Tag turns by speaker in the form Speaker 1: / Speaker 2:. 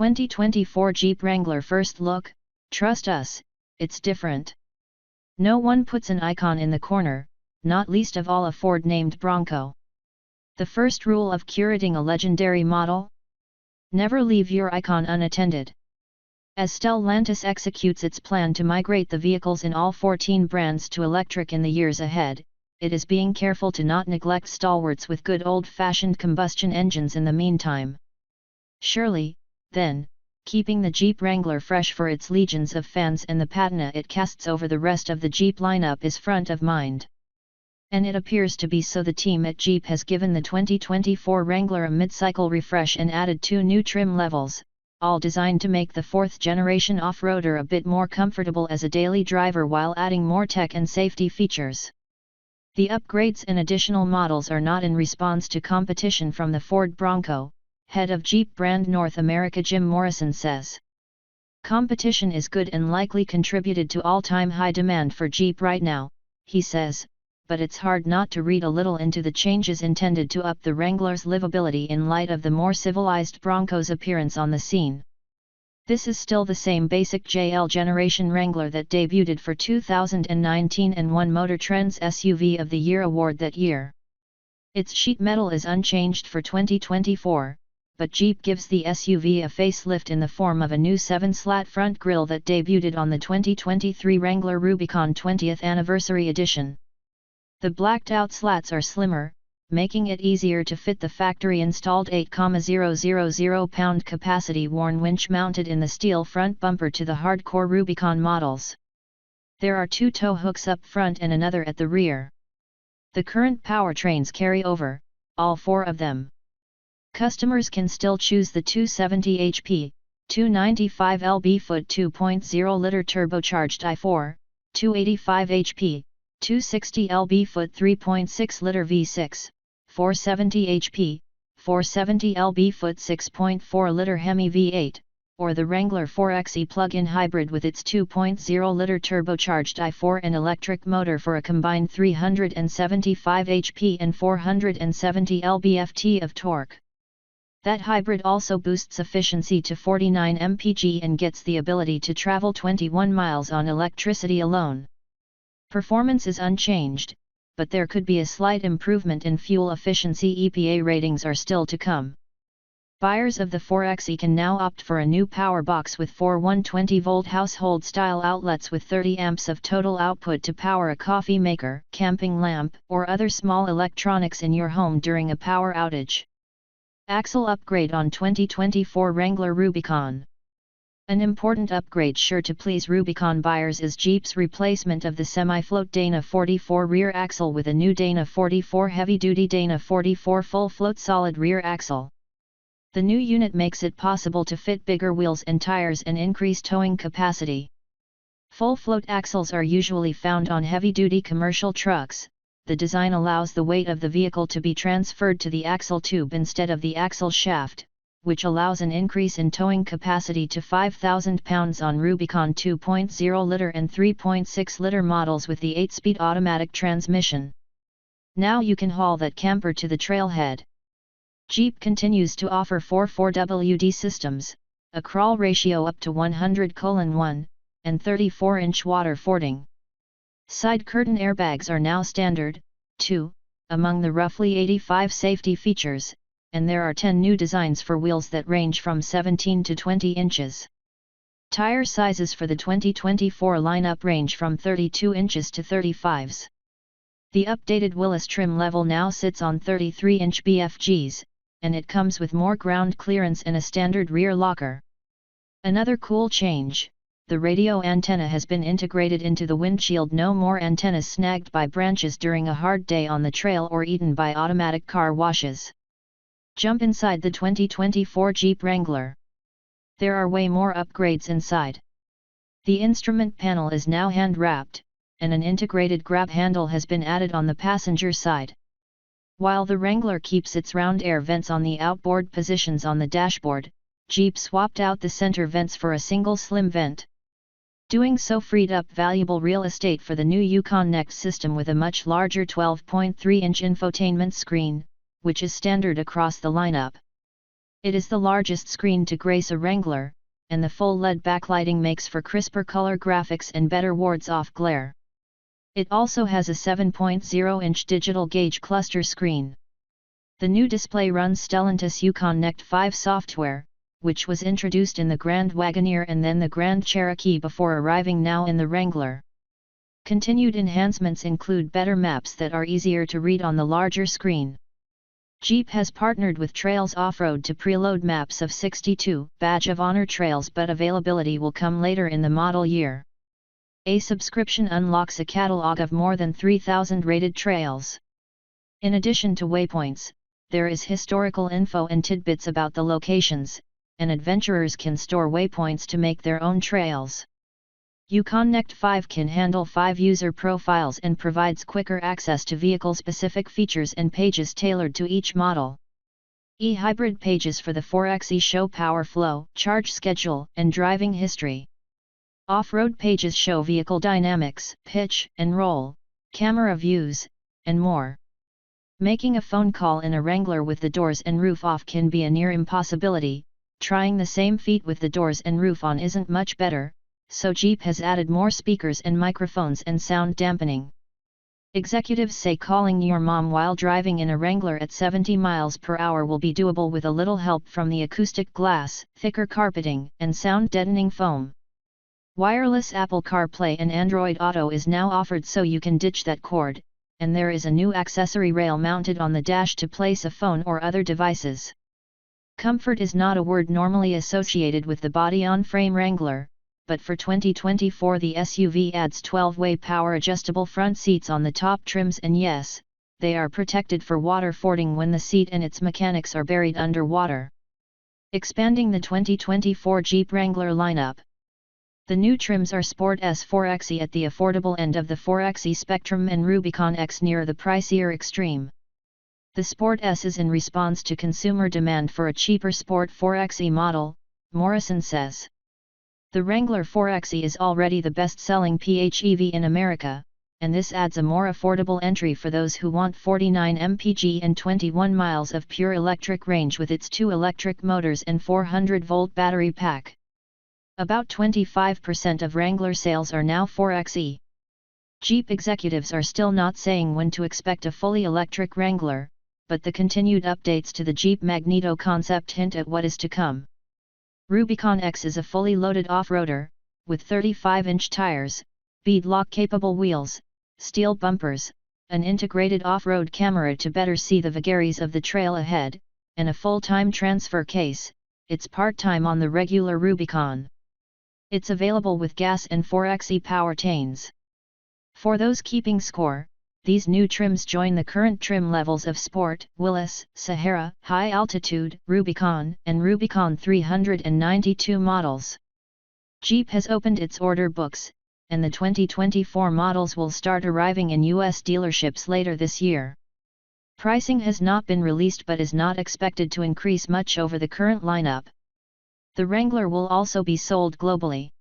Speaker 1: 2024 Jeep Wrangler First Look, trust us, it's different. No one puts an icon in the corner, not least of all a Ford-named Bronco. The first rule of curating a legendary model? Never leave your icon unattended. As Stellantis executes its plan to migrate the vehicles in all 14 brands to electric in the years ahead, it is being careful to not neglect stalwarts with good old-fashioned combustion engines in the meantime. Surely, then, keeping the Jeep Wrangler fresh for its legions of fans and the patina it casts over the rest of the Jeep lineup is front of mind. And it appears to be so. The team at Jeep has given the 2024 Wrangler a mid-cycle refresh and added 2 new trim levels, all designed to make the 4th-generation off-roader a bit more comfortable as a daily driver while adding more tech and safety features. The upgrades and additional models are not in response to competition from the Ford Bronco, head of Jeep brand North America Jim Morrison says. Competition is good and likely contributed to all-time high demand for Jeep right now, he says, but it's hard not to read a little into the changes intended to up the Wrangler's livability in light of the more civilized Bronco's appearance on the scene. This is still the same basic JL generation Wrangler that debuted for 2019 and won Motor Trend's SUV of the Year award that year. Its sheet metal is unchanged for 2024, but Jeep gives the SUV a facelift in the form of a new 7-slat front grille that debuted on the 2023 Wrangler Rubicon 20th Anniversary Edition. The blacked-out slats are slimmer, making it easier to fit the factory-installed 8,000 pound capacity-worn winch mounted in the steel front bumper to the hardcore Rubicon models. There are 2 tow hooks up front and another at the rear. The current powertrains carry over, all 4 of them. Customers can still choose the 270 HP, 295 lb-ft 2.0-liter turbocharged i4, 285 HP, 260 lb-ft 3.6-liter V6, 470 HP, 470 lb-ft 6.4-liter Hemi V8, or the Wrangler 4xe plug-in hybrid with its 2.0-liter turbocharged i4 and electric motor for a combined 375 HP and 470 lb-ft of torque. That hybrid also boosts efficiency to 49 mpg and gets the ability to travel 21 miles on electricity alone. Performance is unchanged, but there could be a slight improvement in fuel efficiency. EPA ratings are still to come. Buyers of the 4xe can now opt for a new power box with 4 120-volt household-style outlets with 30 amps of total output to power a coffee maker, camping lamp, or other small electronics in your home during a power outage. Axle upgrade on 2024 Wrangler Rubicon. An important upgrade sure to please Rubicon buyers is Jeep's replacement of the semi-float Dana 44 rear axle with a new Dana 44 heavy-duty Dana 44 full-float solid rear axle. The new unit makes it possible to fit bigger wheels and tires and increase towing capacity. Full-float axles are usually found on heavy-duty commercial trucks. The design allows the weight of the vehicle to be transferred to the axle tube instead of the axle shaft, which allows an increase in towing capacity to 5,000 pounds on Rubicon 2.0-liter and 3.6-liter models with the 8-speed automatic transmission. Now you can haul that camper to the trailhead. Jeep continues to offer 4/4WD systems, a crawl ratio up to 100:1, and 34-inch water fording. Side curtain airbags are now standard, too, among the roughly 85 safety features, and there are 10 new designs for wheels that range from 17 to 20 inches. Tire sizes for the 2024 lineup range from 32 inches to 35s. The updated Willis trim level now sits on 33-inch BFGs, and it comes with more ground clearance and a standard rear locker. Another cool change: the radio antenna has been integrated into the windshield. No more antennas snagged by branches during a hard day on the trail or eaten by automatic car washes. Jump inside the 2024 Jeep Wrangler. There are way more upgrades inside. The instrument panel is now hand-wrapped, and an integrated grab handle has been added on the passenger side. While the Wrangler keeps its round air vents on the outboard positions on the dashboard, Jeep swapped out the center vents for a single slim vent. Doing so freed up valuable real estate for the new Yukon Next system with a much larger 12.3-inch infotainment screen, which is standard across the lineup. It is the largest screen to grace a Wrangler, and the full LED backlighting makes for crisper color graphics and better wards off glare. It also has a 7.0-inch digital gauge cluster screen. The new display runs Stellantis Uconnect 5 software, which was introduced in the Grand Wagoneer and then the Grand Cherokee before arriving now in the Wrangler. Continued enhancements include better maps that are easier to read on the larger screen. Jeep has partnered with Trails Off-Road to preload maps of 62 Badge of Honor trails, but availability will come later in the model year. A subscription unlocks a catalog of more than 3,000 rated trails. In addition to waypoints, there is historical info and tidbits about the locations, and adventurers can store waypoints to make their own trails. Uconnect 5 can handle 5 user profiles and provides quicker access to vehicle-specific features and pages tailored to each model. E-hybrid pages for the 4xe show power flow, charge schedule, and driving history. Off-road pages show vehicle dynamics, pitch and roll, camera views, and more. Making a phone call in a Wrangler with the doors and roof off can be a near impossibility. Trying the same feat with the doors and roof on isn't much better, so Jeep has added more speakers and microphones and sound dampening. Executives say calling your mom while driving in a Wrangler at 70 miles per hour will be doable with a little help from the acoustic glass, thicker carpeting, and sound-deadening foam. Wireless Apple CarPlay and Android Auto is now offered, so you can ditch that cord, and there is a new accessory rail mounted on the dash to place a phone or other devices. Comfort is not a word normally associated with the body-on-frame Wrangler, but for 2024 the SUV adds 12-way power-adjustable front seats on the top trims, and yes, they are protected for water fording when the seat and its mechanics are buried under water. Expanding the 2024 Jeep Wrangler lineup. The new trims are Sport S 4xe at the affordable end of the 4xe spectrum and Rubicon X near the pricier extreme. The Sport S is in response to consumer demand for a cheaper Sport 4xe model, Morrison says. The Wrangler 4xe is already the best-selling PHEV in America, and this adds a more affordable entry for those who want 49 mpg and 21 miles of pure electric range with its 2 electric motors and 400-volt battery pack. About 25% of Wrangler sales are now 4xe. Jeep executives are still not saying when to expect a fully electric Wrangler, but the continued updates to the Jeep Magneto concept hint at what is to come. Rubicon X is a fully loaded off-roader, with 35-inch tires, beadlock-capable wheels, steel bumpers, an integrated off-road camera to better see the vagaries of the trail ahead, and a full-time transfer case. It's part-time on the regular Rubicon. It's available with gas and 4xe powertrains. For those keeping score, these new trims join the current trim levels of Sport, Willys, Sahara, High Altitude, Rubicon, and Rubicon 392 models. Jeep has opened its order books, and the 2024 models will start arriving in U.S. dealerships later this year. Pricing has not been released but is not expected to increase much over the current lineup. The Wrangler will also be sold globally.